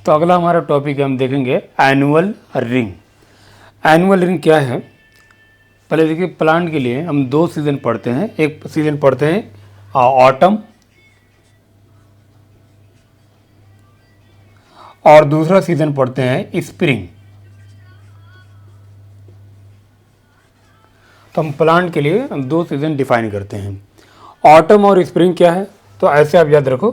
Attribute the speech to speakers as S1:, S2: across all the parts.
S1: तो अगला हमारा टॉपिक है, हम देखेंगे एनुअल रिंग। एनुअल रिंग क्या है? पहले देखिए, प्लांट के लिए हम दो सीज़न पढ़ते हैं। एक सीज़न पढ़ते हैं ऑटम, और दूसरा सीज़न पढ़ते हैं स्प्रिंग। तो हम प्लांट के लिए दो सीज़न डिफाइन करते हैं। ऑटम और स्प्रिंग क्या है? तो ऐसे आप याद रखो,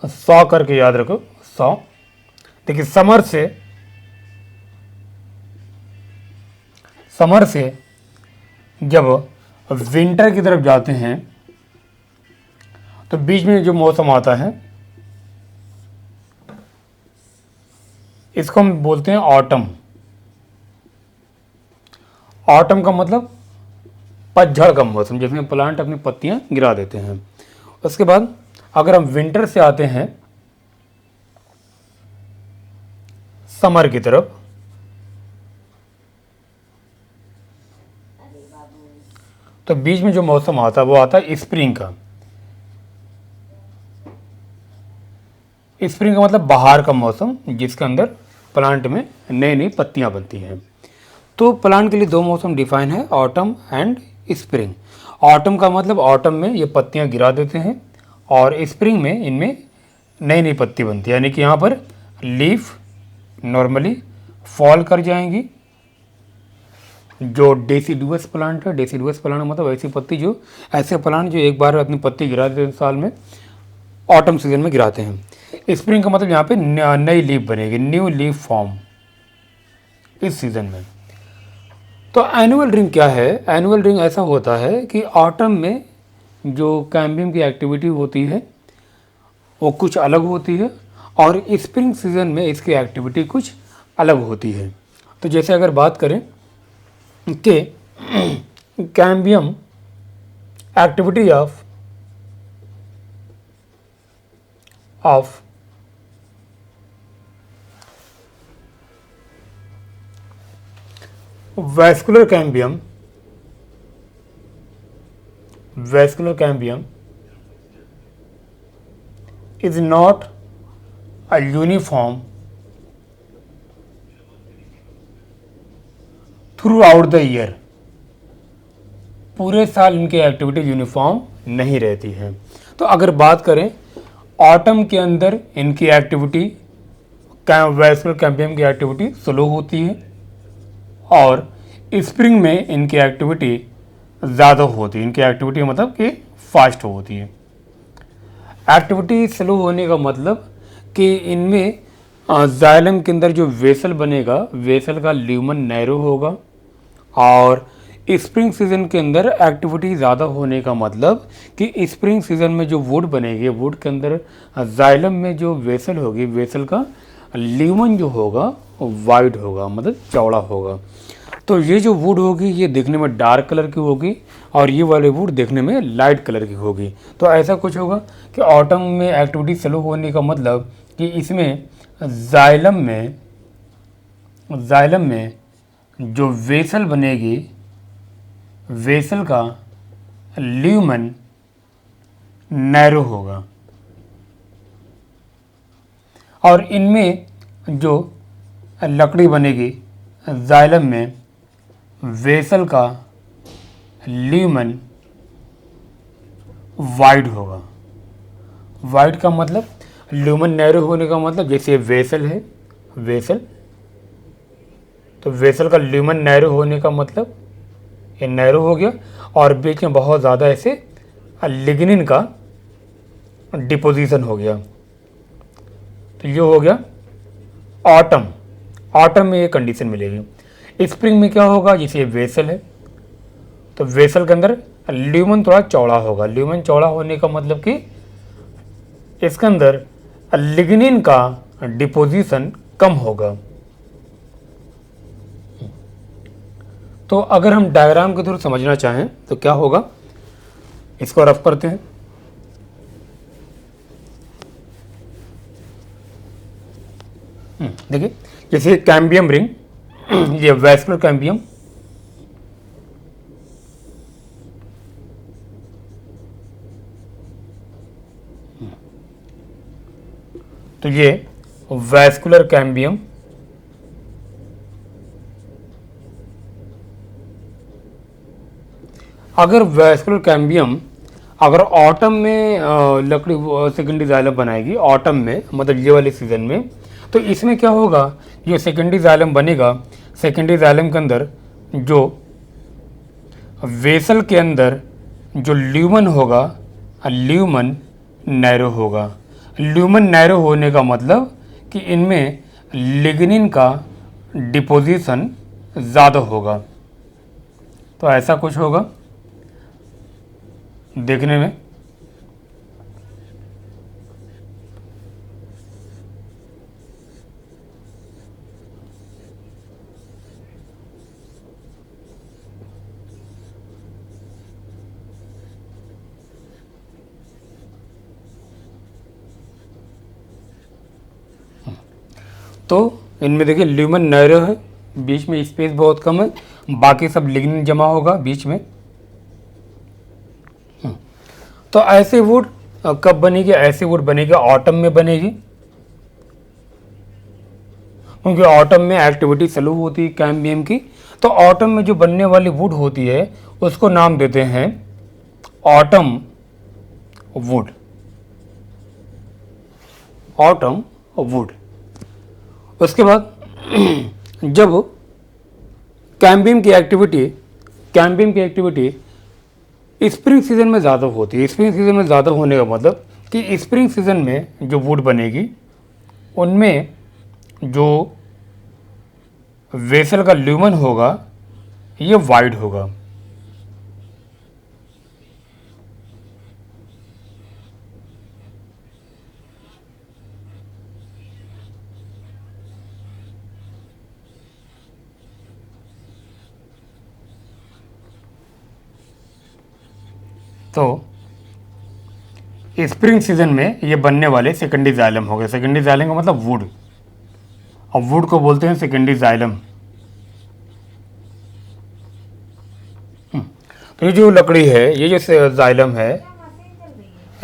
S1: 100 करके याद रखो, 100। देखिए, समर से जब विंटर की तरफ जाते हैं तो बीच में जो मौसम आता है इसको हम बोलते हैं ऑटम। ऑटम का मतलब पतझड़ का मौसम, जिसमें प्लांट अपनी पत्तियां गिरा देते हैं। उसके बाद अगर हम विंटर से आते हैं समर की तरफ, तो बीच में जो मौसम आता है वो आता है स्प्रिंग का। स्प्रिंग का मतलब बाहर का मौसम, जिसके अंदर प्लांट में नई नई पत्तियां बनती हैं। तो प्लांट के लिए दो मौसम डिफाइन है, ऑटम एंड स्प्रिंग। ऑटम का मतलब ऑटम में ये पत्तियां गिरा देते हैं, और स्प्रिंग में इनमें नई नई पत्ती बनती है, यानी कि यहाँ पर लीफ नॉर्मली फॉल कर जाएंगी। जो डेसिडुअस प्लांट है, डेसिडुअस प्लांट मतलब ऐसी पत्ती जो, ऐसे प्लांट जो एक बार अपनी पत्ती गिरा देते हैं साल में, ऑटम सीजन में गिराते हैं। स्प्रिंग का मतलब यहाँ पे नई लीफ बनेगी, न्यू लीफ फॉर्म इस सीज़न में। तो एनुअल रिंग क्या है? एनुअल रिंग ऐसा होता है कि ऑटम में जो कैम्बियम की एक्टिविटी होती है वो कुछ अलग होती है, और स्प्रिंग सीजन में इसकी एक्टिविटी कुछ अलग होती है। तो जैसे अगर बात करें कि cambium activity of vascular cambium is not a uniform throughout the year। पूरे साल इनकी एक्टिविटी यूनिफॉर्म नहीं रहती है। तो अगर बात करें ऑटम के अंदर इनकी एक्टिविटी, वैस्कुलर कैम्बियम की एक्टिविटी स्लो होती है, और स्प्रिंग में इनकी एक्टिविटी ज़्यादा होती है। इनकी एक्टिविटी मतलब कि फास्ट होती है। एक्टिविटी स्लो होने का मतलब कि इनमें जाइलम के अंदर जो वेसल बनेगा, वेसल का ल्यूमन नैरो होगा, और स्प्रिंग सीजन के अंदर एक्टिविटी ज़्यादा होने का मतलब कि स्प्रिंग सीजन में जो वुड बनेगी, वुड के अंदर जाइलम में जो वेसल होगी, वेसल का ल्यूमन जो होगा वाइड होगा, मतलब चौड़ा होगा। तो ये जो वुड होगी ये देखने में डार्क कलर की होगी, और ये वाले वुड देखने में लाइट कलर की होगी। तो ऐसा कुछ होगा कि ऑटम में एक्टिविटी स्लो होने का मतलब कि इसमें जाइलम में जो वेसल बनेगी, वेसल का ल्यूमन नैरो होगा, और इनमें जो लकड़ी बनेगी जाइलम में, वेसल का ल्यूमन वाइड होगा। वाइड का मतलब, ल्यूमन नैरो होने का मतलब, जैसे वेसल है, वेसल, तो वेसल का ल्यूमन नैरो होने का मतलब ये नैरो हो गया, और बीच में बहुत ज़्यादा ऐसे लिग्निन का डिपोजिशन हो गया। तो ये हो गया ऑटम। ऑटम में ये कंडीशन मिलेगी। स्प्रिंग में क्या होगा? जैसे वेसल है तो वेसल के अंदर ल्यूमन थोड़ा चौड़ा होगा। ल्यूमन चौड़ा होने का मतलब कि इसके अंदर लिग्निन का डिपोजिशन कम होगा। तो अगर हम डायग्राम के थ्रू समझना चाहें तो क्या होगा, इसको रफ करते हैं। देखिए, जैसे कैम्बियम रिंग, ये वैस्कुलर कैम्बियम, तो ये वैस्कुलर कैम्बियम, अगर वैस्कुलर कैम्बियम अगर ऑटम में लकड़ी सेकेंडरी जाइलम बनाएगी, ऑटम में मतलब ये वाले सीजन में, तो इसमें क्या होगा, जो सेकेंडरी जाइलम बनेगा, सेकेंडरी जाइलम के अंदर जो वेसल के अंदर जो ल्यूमन होगा, ल्यूमन नैरो होगा। ल्यूमन नैरो होने का मतलब कि इनमें लिग्निन का डिपोजिशन ज़्यादा होगा। तो ऐसा कुछ होगा देखने में। तो इनमें देखिए ल्यूमन नैरो है, बीच में स्पेस बहुत कम है, बाकी सब लिग्निन जमा होगा बीच में। तो ऐसे वुड कब बनेगी, ऐसे वुड बनेगी ऑटम में बनेगी, क्योंकि ऑटम में एक्टिविटी चालू होती है कैम्बियम की। तो ऑटम में जो बनने वाली वुड होती है उसको नाम देते हैं ऑटम वुड, ऑटम वुड। उसके बाद जब कैम्बियम की एक्टिविटी स्प्रिंग सीजन में ज़्यादा होती है, स्प्रिंग सीजन में ज़्यादा होने का मतलब कि स्प्रिंग सीजन में जो वुड बनेगी उनमें जो वेसल का ल्यूमन होगा ये वाइड होगा। तो स्प्रिंग सीजन में ये बनने वाले सेकेंडरी जाइलम हो गए। सेकेंडरी जाइलम का मतलब वुड, और वुड को बोलते हैं सेकेंडरी जाइलम। तो ये जो लकड़ी है, ये जो जाइलम है,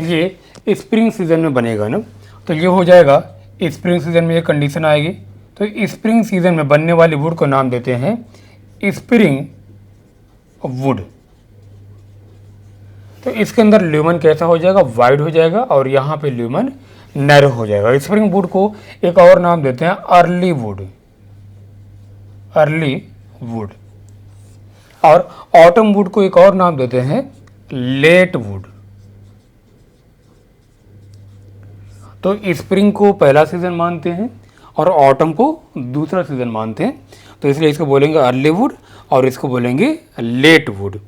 S1: ये स्प्रिंग सीजन में बनेगा ना। तो ये हो जाएगा स्प्रिंग सीजन में, ये कंडीशन आएगी। तो स्प्रिंग सीजन में बनने वाली वुड को नाम देते हैं स्प्रिंग वुड। तो इसके अंदर ल्यूमन कैसा हो जाएगा, वाइड हो जाएगा, और यहाँ पे ल्यूमन नैरो हो जाएगा। स्प्रिंग वुड को एक और नाम देते हैं अर्ली वुड, अर्ली वुड। और ऑटम वुड को एक और नाम देते हैं लेट वुड। तो स्प्रिंग को पहला सीजन मानते हैं और ऑटम को दूसरा सीजन मानते हैं, तो इसलिए इसको बोलेंगे अर्ली वुड और इसको बोलेंगे लेट वुड।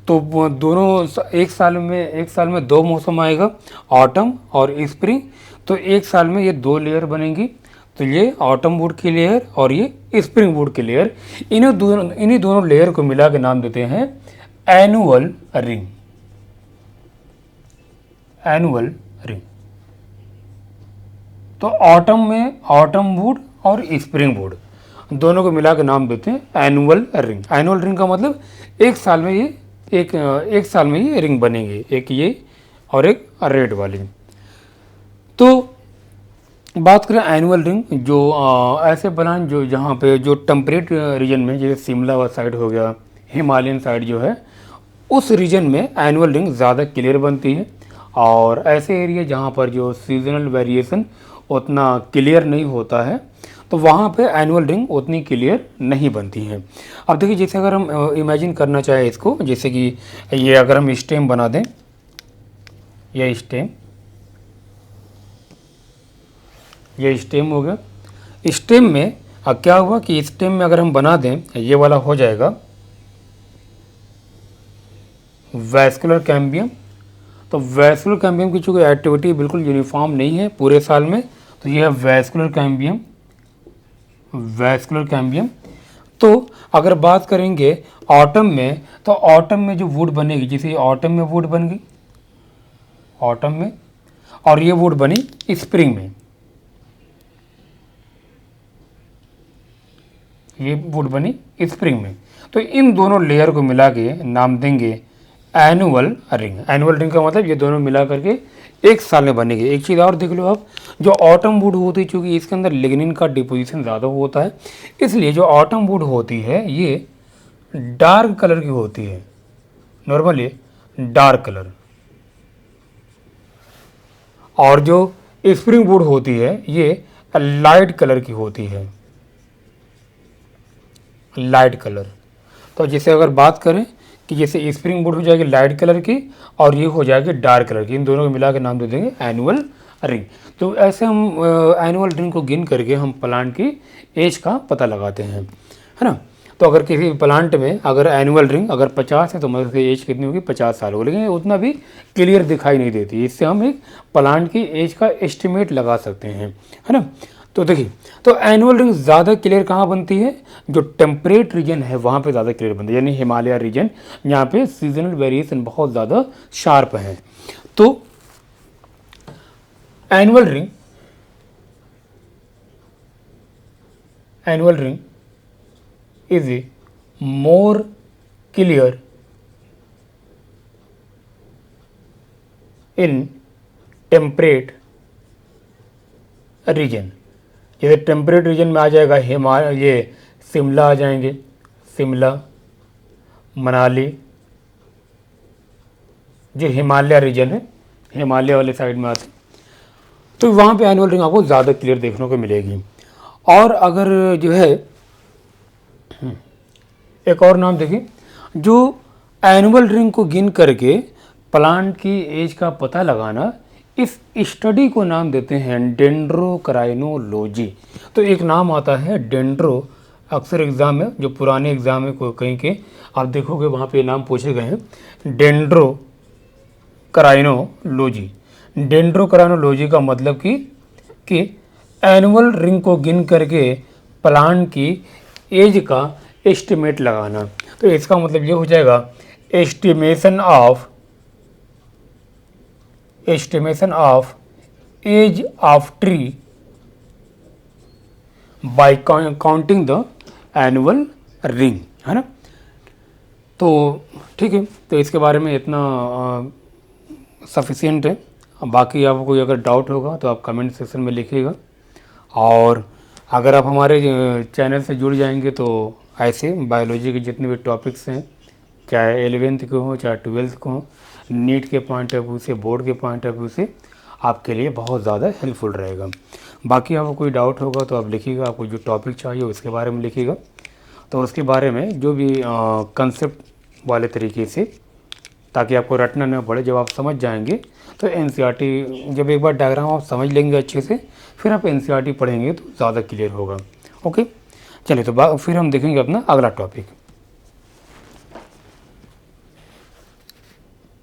S1: तो वो दोनों एक साल में दो मौसम आएगा, ऑटम और स्प्रिंग। तो एक साल में ये दो लेयर बनेंगी, तो ये ऑटम वुड की लेयर और ये स्प्रिंग वुड की लेयर। इन्हीं दोनों लेयर को मिला के नाम देते हैं एनुअल रिंग, एनुअल रिंग। तो ऑटम में ऑटम वुड और स्प्रिंग वुड दोनों को मिला के नाम देते हैं एनुअल रिंग। एनुअल रिंग का मतलब एक साल में ये रिंग बनेंगे, एक ये और एक रेड वाली। तो बात करें एनुअल रिंग, जो ऐसे प्लांट जो जहाँ पे जो टेम्परेट रीजन में, जैसे शिमला वा साइड हो गया, हिमालयन साइड जो है, उस रीजन में एनुअल रिंग ज़्यादा क्लियर बनती है। और ऐसे एरिया जहाँ पर जो सीजनल वेरिएशन उतना क्लियर नहीं होता है, तो वहाँ पे एनुअल रिंग उतनी क्लियर नहीं बनती है। अब देखिए, जैसे अगर हम इमेजिन करना चाहें इसको, जैसे कि ये अगर हम स्टेम बना दें, ये स्टेम हो गया। स्टेम में अब क्या हुआ कि स्टेम में अगर हम बना दें, ये वाला हो जाएगा वैस्कुलर कैम्बियम। तो वैस्कुलर कैम्बियम की चूँकि एक्टिविटी बिल्कुल यूनिफॉर्म नहीं है पूरे साल में, तो ये है वैस्कुलर कैम्बियम, वैस्कुलर कैम्बियम। तो अगर बात करेंगे ऑटम में, तो ऑटम में जो वुड बनेगी, जैसे ऑटम में वुड बन गई ऑटम में, और ये वुड बनी स्प्रिंग में, ये वुड बनी स्प्रिंग में। तो इन दोनों लेयर को मिला के नाम देंगे एनुअल रिंग। एनुअल रिंग का मतलब ये दोनों मिला करके एक साल में बनेगी। एक चीज़ और देख लो आप, जो ऑटम वुड होती है, चूँकि इसके अंदर लिग्निन का डिपोजिशन ज़्यादा होता है, इसलिए जो ऑटम वुड होती है ये डार्क कलर की होती है, नॉर्मली डार्क कलर। और जो स्प्रिंग वुड होती है ये लाइट कलर की होती है, लाइट कलर। तो जैसे अगर बात करें कि जैसे स्प्रिंग वुड हो जाएगी लाइट कलर की और ये हो जाएगी डार्क कलर की, इन दोनों को मिला के नाम दे देंगे एनुअल रिंग। तो ऐसे हम एनुअल रिंग को गिन करके हम प्लांट की एज का पता लगाते हैं, है ना। तो अगर किसी प्लांट में अगर एनुअल रिंग अगर 50 है तो मतलब एज कितनी होगी, 50 साल होगी, लेकिन उतना भी क्लियर दिखाई नहीं देती। इससे हम एक प्लांट की एज का एस्टिमेट लगा सकते हैं, है ना। तो देखिए, तो एनुअल रिंग ज़्यादा क्लियर कहाँ बनती है, जो टेम्परेट रीजन है वहाँ पे ज़्यादा क्लियर बनती है, यानी हिमालय रीजन, यहाँ पे सीजनल वेरिएशन बहुत ज़्यादा शार्प है। तो annual ring is more clear in temperate region। जैसे टेम्परेट रीजन में आ जाएगा हिमालय, ये शिमला आ जाएंगे, शिमला, मनाली, जो हिमालय रीजन है, हिमालय वाले साइड में आते, तो वहाँ पे एनुअल रिंग आपको ज़्यादा क्लियर देखने को मिलेगी। और अगर जो है एक और नाम देखिए, जो एनुअल रिंग को गिन करके प्लांट की एज का पता लगाना, इस स्टडी को नाम देते हैं डेंड्रोक्राइनोलॉजी। तो एक नाम आता है डेंड्रो, अक्सर एग्ज़ाम में, जो पुराने एग्ज़ाम में कोई कहीं के आप देखोगे वहाँ पे नाम पूछे गए हैं, डेंड्रोक्राइनोलॉजी। डेंड्रोक्राइनोलॉजी का मतलब कि एनुअल रिंग को गिन करके प्लांट की एज का एस्टिमेट लगाना। तो इसका मतलब ये हो जाएगा estimation of age of tree by counting the annual ring, है ना। तो ठीक है, तो इसके बारे में इतना सफिशिएंट है। बाकी आपको कोई अगर डाउट होगा तो आप कमेंट सेक्शन में लिखिएगा। और अगर आप हमारे चैनल से जुड़ जाएंगे तो ऐसे बायोलॉजी के जितने भी टॉपिक्स हैं, चाहे 11th के हों चाहे 12th के हों, नीट के पॉइंट ऑफ व्यू से, बोर्ड के पॉइंट ऑफ व्यू से आपके लिए बहुत ज़्यादा हेल्पफुल रहेगा। बाकी आपको कोई डाउट होगा तो आप लिखिएगा, आपको जो टॉपिक चाहिए उसके बारे में लिखिएगा, तो उसके बारे में जो भी कंसेप्ट वाले तरीके से, ताकि आपको रटना न पड़े। जब आप समझ जाएंगे तो एनसीईआरटी, जब एक बार डायग्राम आप समझ लेंगे अच्छे से, फिर आप एनसीईआरटी पढ़ेंगे तो ज़्यादा क्लियर होगा। ओके, चलिए तो फिर हम देखेंगे अपना अगला टॉपिक।